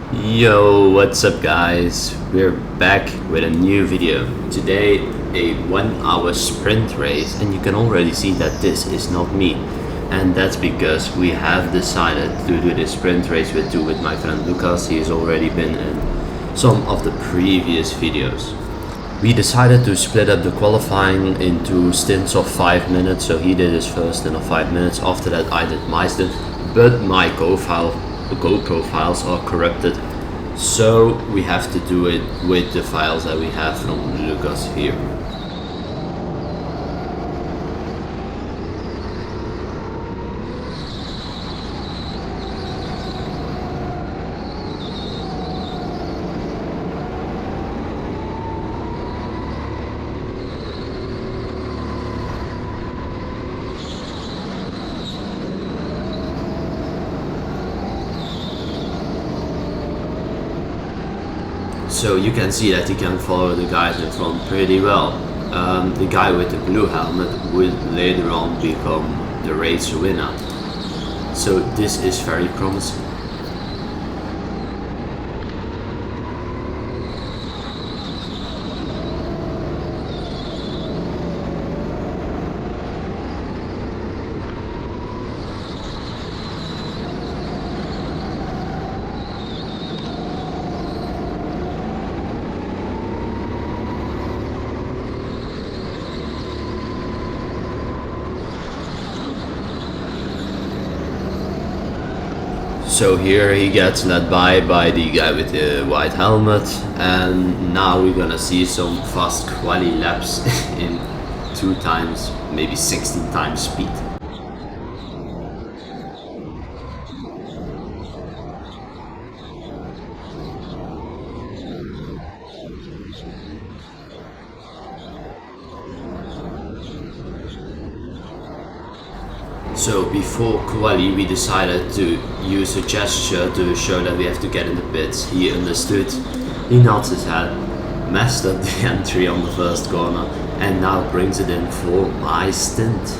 Yo, what's up guys? We're back with a new video. Today a 1 hour sprint race, and you can already see that this is not me. And that's because we have decided to do this sprint race with my friend Lucas. He has already been in some of the previous videos. We decided to split up the qualifying into stints of 5 minutes, so he did his first in 5 minutes. After that I did my stint, but my GoPro files are corrupted, so we have to do it with the files that we have from Lucas here. So you can see that he can follow the guys in front pretty well. The guy with the blue helmet will later on become the race winner. So this is very promising. So here he gets led by the guy with the white helmet, and now we're gonna see some fast quali laps in 2 times, maybe 16 times speed. So before quali we decided to use a gesture to show that we have to get in the pits. He understood, he nods his head, messed up the entry on the first corner, and now brings it in for my stint.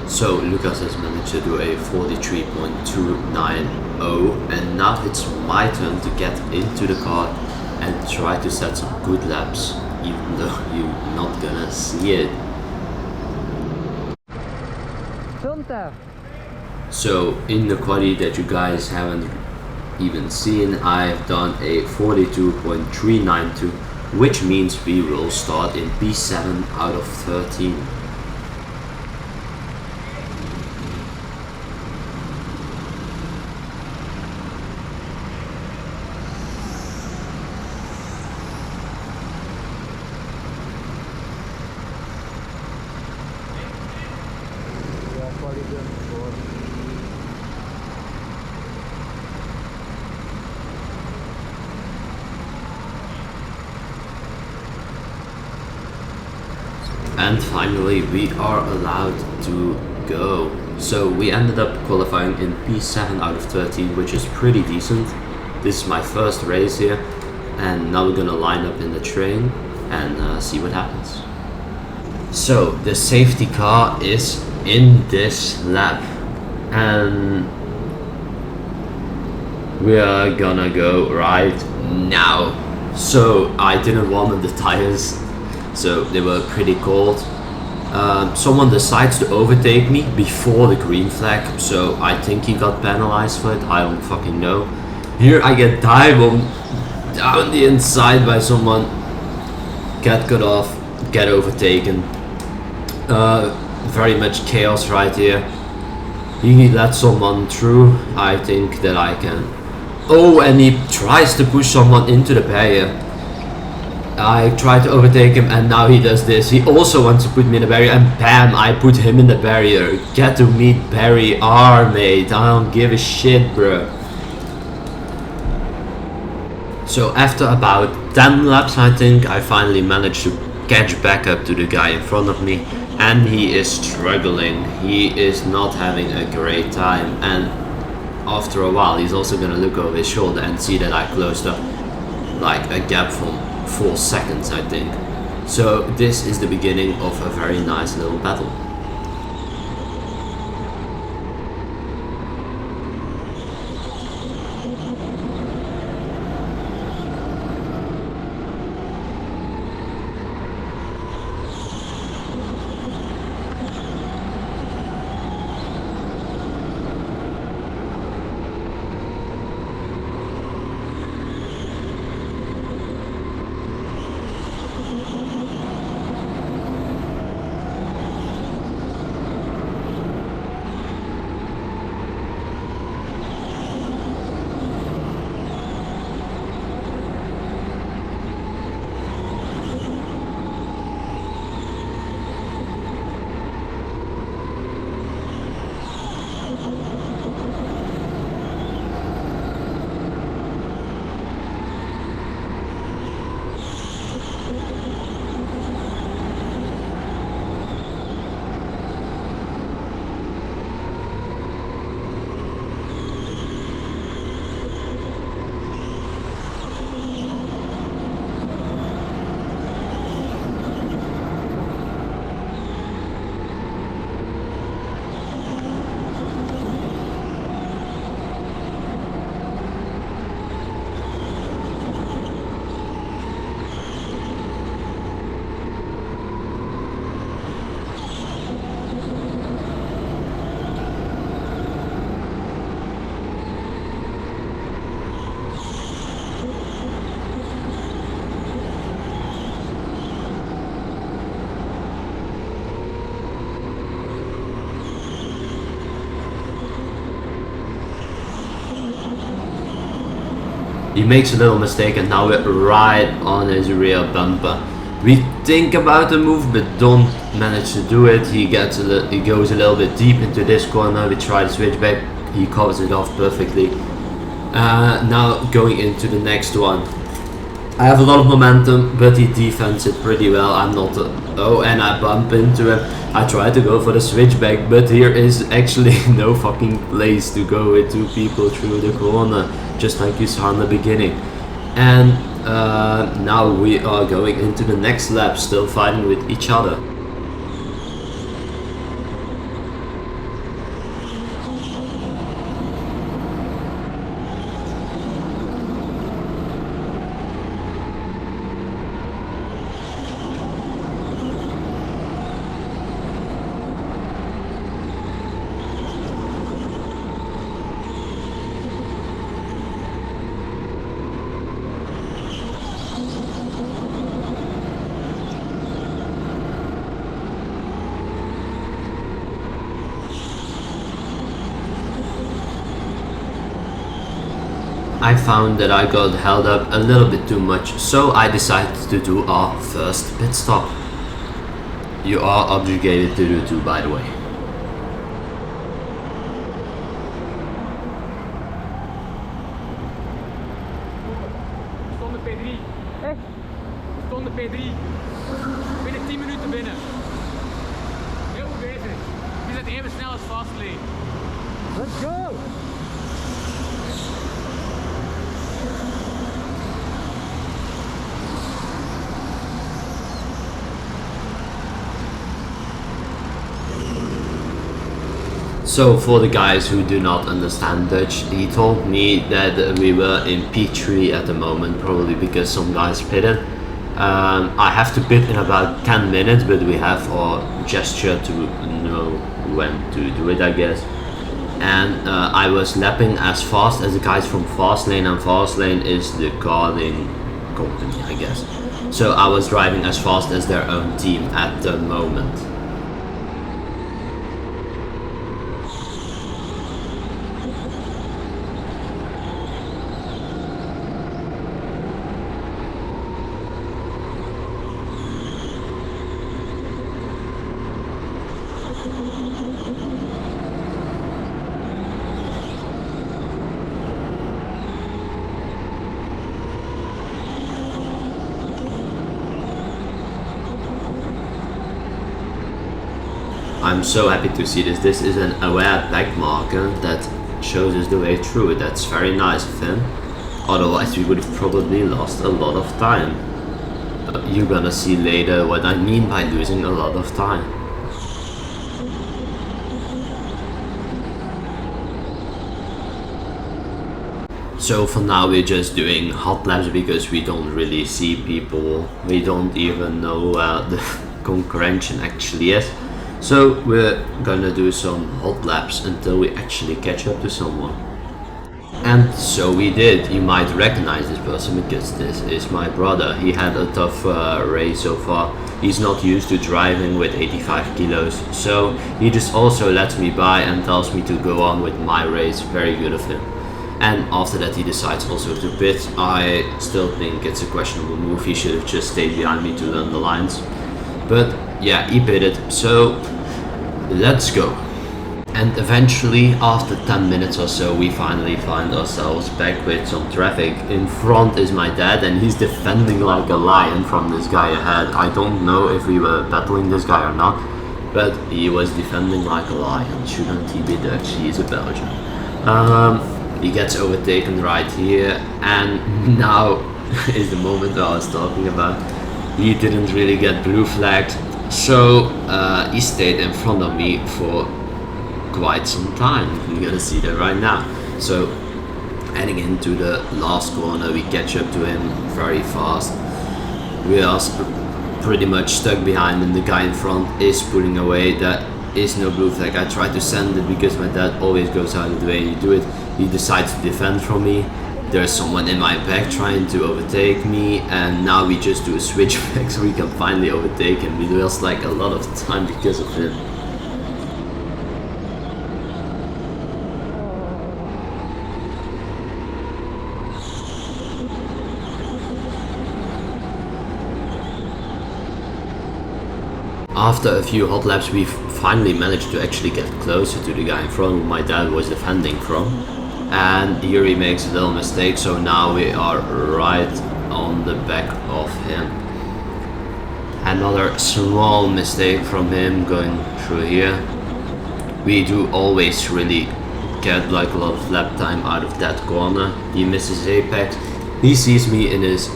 So Lucas has managed to do a 43.290, and now it's my turn to get into the car and try to set some good laps, even though you're not gonna see it. So in the quali that you guys haven't even seen, I've done a 42.392, which means we will start in P7 out of 13. And finally we are allowed to go. So we ended up qualifying in P7 out of 13, which is pretty decent. This is my first race here, and now we're gonna line up in the train and see what happens. So the safety car is in this lap, and we are gonna go right now. So I didn't warm the tires, so they were pretty cold. Someone decides to overtake me before the green flag, so I think he got penalized for it, I don't fucking know. Here I get dived down the inside by someone, get cut off, get overtaken. Very much chaos right here. He let someone through, I think that I can. Oh, and he tries to push someone into the barrier. I tried to overtake him, and now he does this. He also wants to put me in the barrier, and bam, I put him in the barrier. Get to meet Barry R, mate. I don't give a shit, bro. So after about 10 laps, I think, I finally managed to catch back up to the guy in front of me, and he is struggling. He is not having a great time, and after a while he's also gonna look over his shoulder and see that I closed up like a gap from 4 seconds, I think. So this is the beginning of a very nice little battle. He makes a little mistake and now we're right on his rear bumper. We think about the move but don't manage to do it. He goes a little bit deep into this corner. We try to switch back. He covers it off perfectly. Now going into the next one. I have a lot of momentum, but he defends it pretty well. I'm not. Oh, and I bump into him. I try to go for the switchback, but here is actually no fucking place to go with two people through the corner, just like you saw in the beginning. And now we are going into the next lap, still fighting with each other. I found that I got held up a little bit too much, so I decided to do our first pit stop. You are obligated to do too, by the way. Stond de P3. Stond de P3. Binnen 10 minuten binnen. Heel goed bezig. Je zit even snel als Fastlane. Let's go! So for the guys who do not understand Dutch, he told me that we were in P3 at the moment, probably because some guys pitted. I have to pit in about 10 minutes, but we have our gesture to know when to do it, I guess. And I was lapping as fast as the guys from Fastlane, and Fastlane is the karting company, I guess. So I was driving as fast as their own team at the moment. I'm so happy to see this. This is an aware back marker that shows us the way through it. That's very nice of him. Otherwise we would have probably lost a lot of time. You're gonna see later what I mean by losing a lot of time. So for now we're just doing hot laps because we don't really see people. We don't even know where the concurrention actually is. So we're gonna do some hot laps until we actually catch up to someone. And so we did. You might recognize this person because this is my brother. He had a tough race so far. He's not used to driving with 85 kilos. So he just also lets me by and tells me to go on with my race. Very good of him. And after that he decides also to pit. I still think it's a questionable move. He should have just stayed behind me to learn the lines. But yeah, he pitted. So let's go. And eventually, after 10 minutes or so, we finally find ourselves back with some traffic. In front is my dad, and he's defending like a lion from this guy ahead. I don't know if we were battling this guy or not, but he was defending like a lion. Shouldn't he be Dutch? He's a Belgian. He gets overtaken right here, and now is the moment that I was talking about. He didn't really get blue flagged, so he stayed in front of me for quite some time. You're gonna see that right now. So heading into the last corner, we catch up to him very fast. We are pretty much stuck behind him. The guy in front is pulling away. That is no blue flag. I tried to send it because my dad always goes out of the way and you do it. He decides to defend from me. There's someone in my back trying to overtake me, and now we just do a switchback so we can finally overtake him. We lost like a lot of time because of him. After a few hot laps, we finally managed to actually get closer to the guy in front who my dad was defending from. And here he makes a little mistake, so now we are right on the back of him. Another small mistake from him going through here. We do always really get like a lot of lap time out of that corner. He misses apex. He sees me in his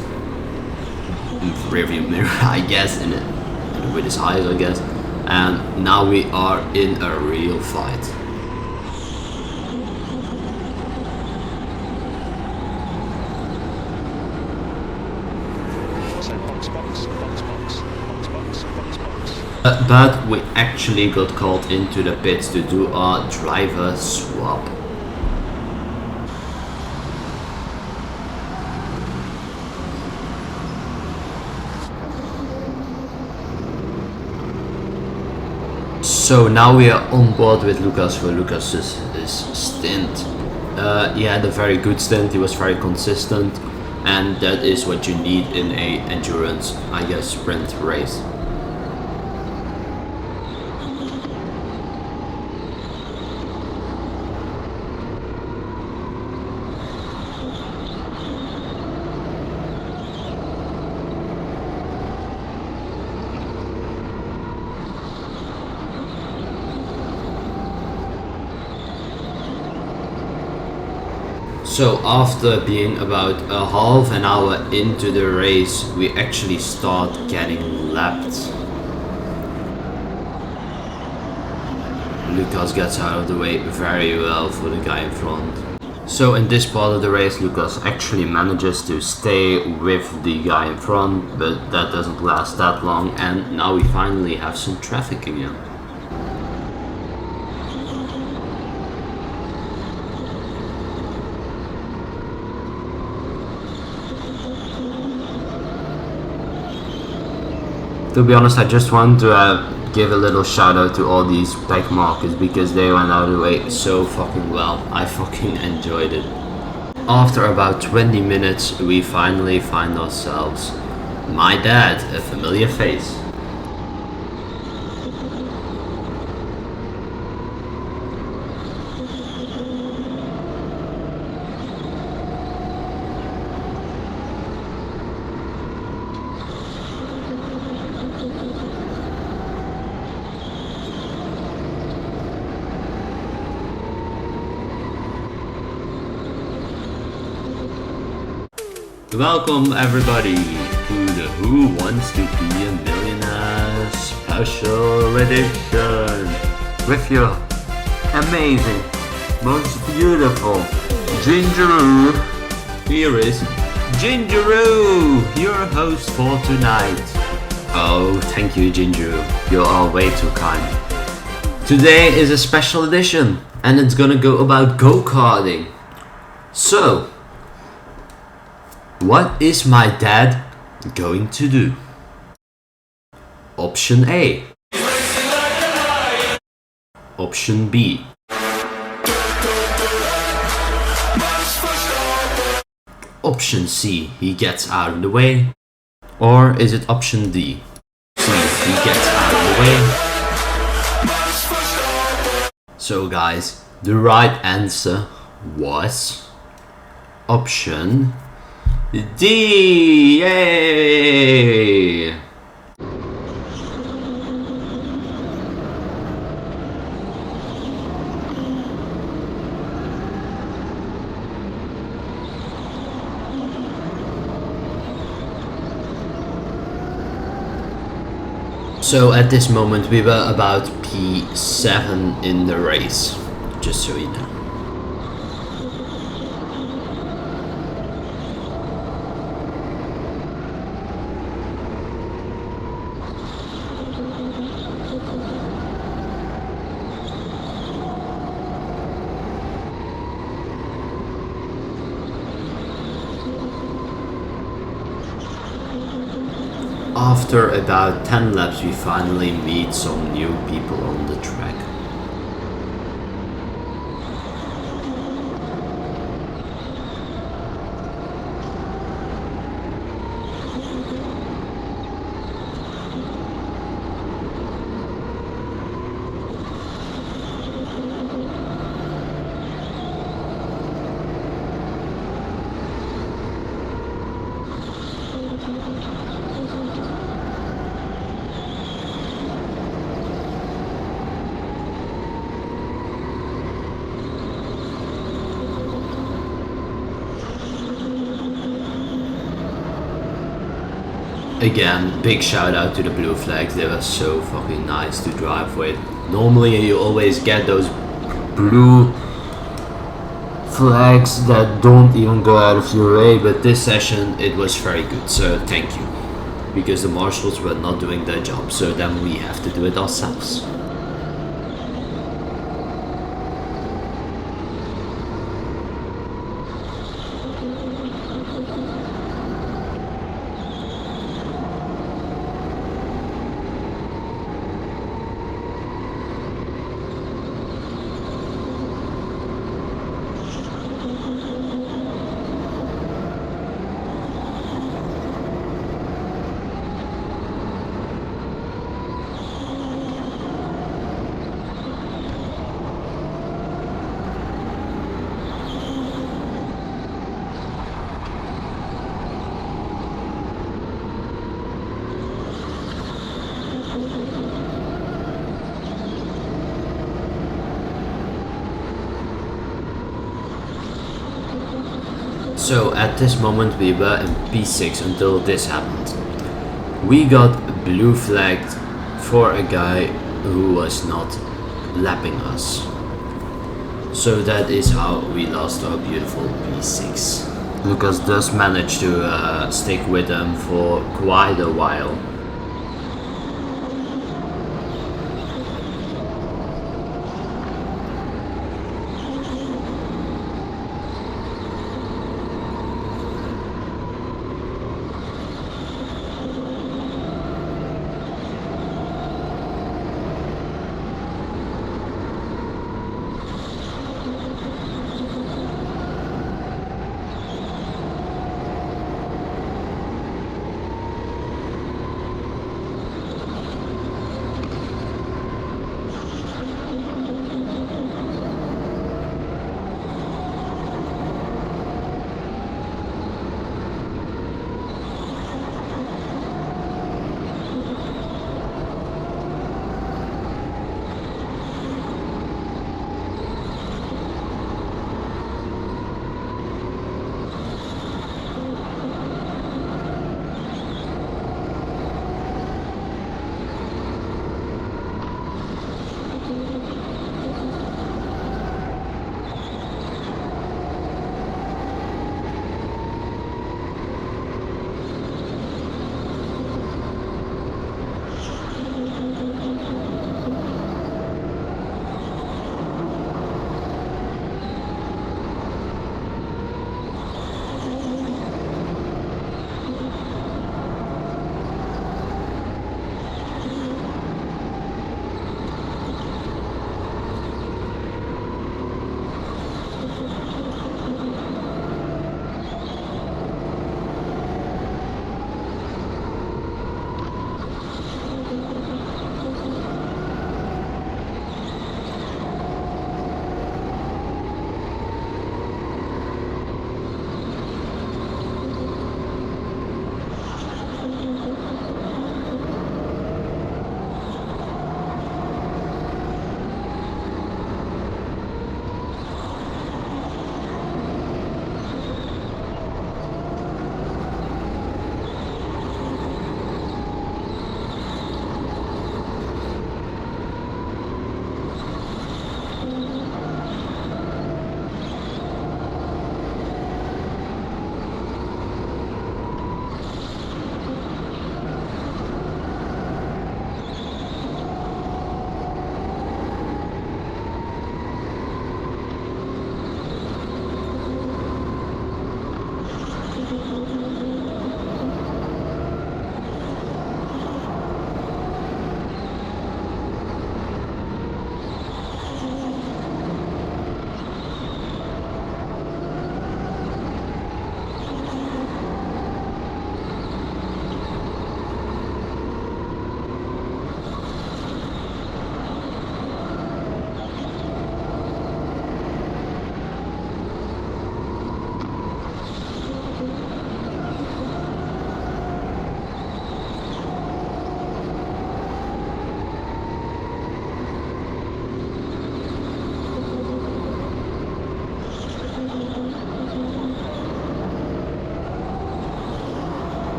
rearview mirror, I guess, in it, with his eyes, I guess. And now we are in a real fight. But we actually got called into the pits to do our driver swap. So now we are on board with Lucas for Lucas's stint. He had a very good stint, he was very consistent, and that is what you need in a endurance, I guess, sprint race. So after being about a half an hour into the race, we actually start getting lapped. Lucas gets out of the way very well for the guy in front. So in this part of the race, Lucas actually manages to stay with the guy in front, but that doesn't last that long, and now we finally have some traffic again. To be honest, I just want to give a little shout out to all these back markers because they went out of the way so fucking well. I fucking enjoyed it. After about 20 minutes, we finally find ourselves my dad, a familiar face. Welcome everybody to the Who Wants to Be a Millionaire special edition with your amazing, most beautiful Gingeroo. Here is Gingeroo, your host for tonight. Oh, thank you Gingeroo, you are way too kind. Today is a special edition and it's gonna go about go-karting. So, what is my dad going to do? Option A. Option B. Option C, he gets out of the way. Or is it option D? C, he gets out of the way. So guys, the right answer was option D. Yay! So at this moment we were about P7 in the race, just so you know. After about 10 laps we finally meet some new people on the track. Again, big shout out to the blue flags. They were so fucking nice to drive with. Normally you always get those blue flags that don't even go out of your way, but this session it was very good, so thank you. Because the marshals were not doing their job, so then we have to do it ourselves. So at this moment we were in P6 until this happened. We got blue flagged for a guy who was not lapping us. So that is how we lost our beautiful P6. Lucas does manage to stick with them for quite a while.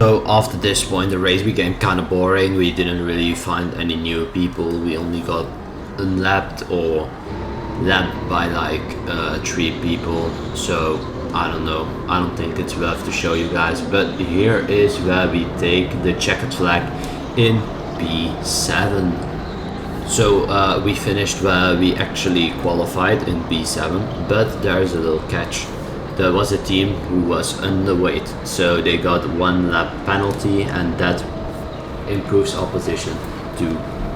So after this point the race became kind of boring. We didn't really find any new people. We only got unlapped or lapped by like 3 people. So I don't know, I don't think it's worth to show you guys. But here is where we take the checkered flag in P7. So we finished where we actually qualified in P7, but there is a little catch. There was a team who was underweight, so they got 1 lap penalty, and that improves our position to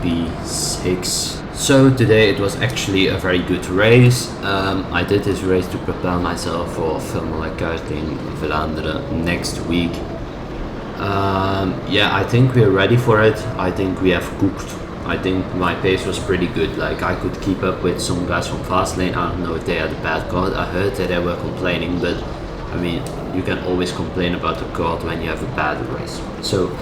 P6. So today it was actually a very good race. I did this race to prepare myself for Goodwill Karting Olen next week. Yeah, I think we're ready for it. I think we have cooked. I think my pace was pretty good. Like, I could keep up with some guys from Fastlane. I don't know if they had a bad card. I heard that they were complaining, but I mean, you can always complain about the card when you have a bad race. So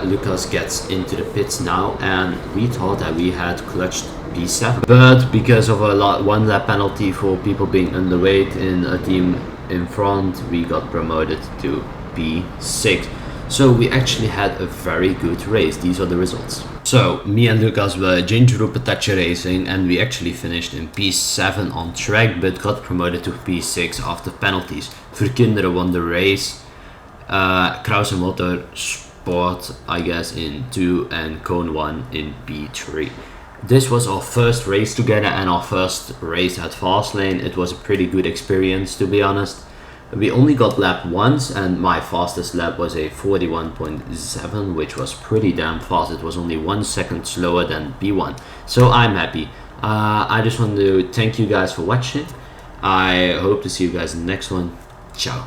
Lucas gets into the pits now, and we thought that we had clutched P7, but because of a 1 lap penalty for people being underweight in a team in front, we got promoted to P6. So we actually had a very good race. These are the results. So me and Lucas were Ginger Patacha racing, and we actually finished in P7 on track, but got promoted to P6 after penalties. Verkinderen won the race. Krause Motor Sport, I guess, in 2, and Cone 1 in P3. This was our first race together and our first race at Fastlane. It was a pretty good experience, to be honest. We only got lapped once, and my fastest lap was a 41.7, which was pretty damn fast. It was only 1 second slower than P1, so I'm happy. I just want to thank you guys for watching. I hope to see you guys in the next one. Ciao.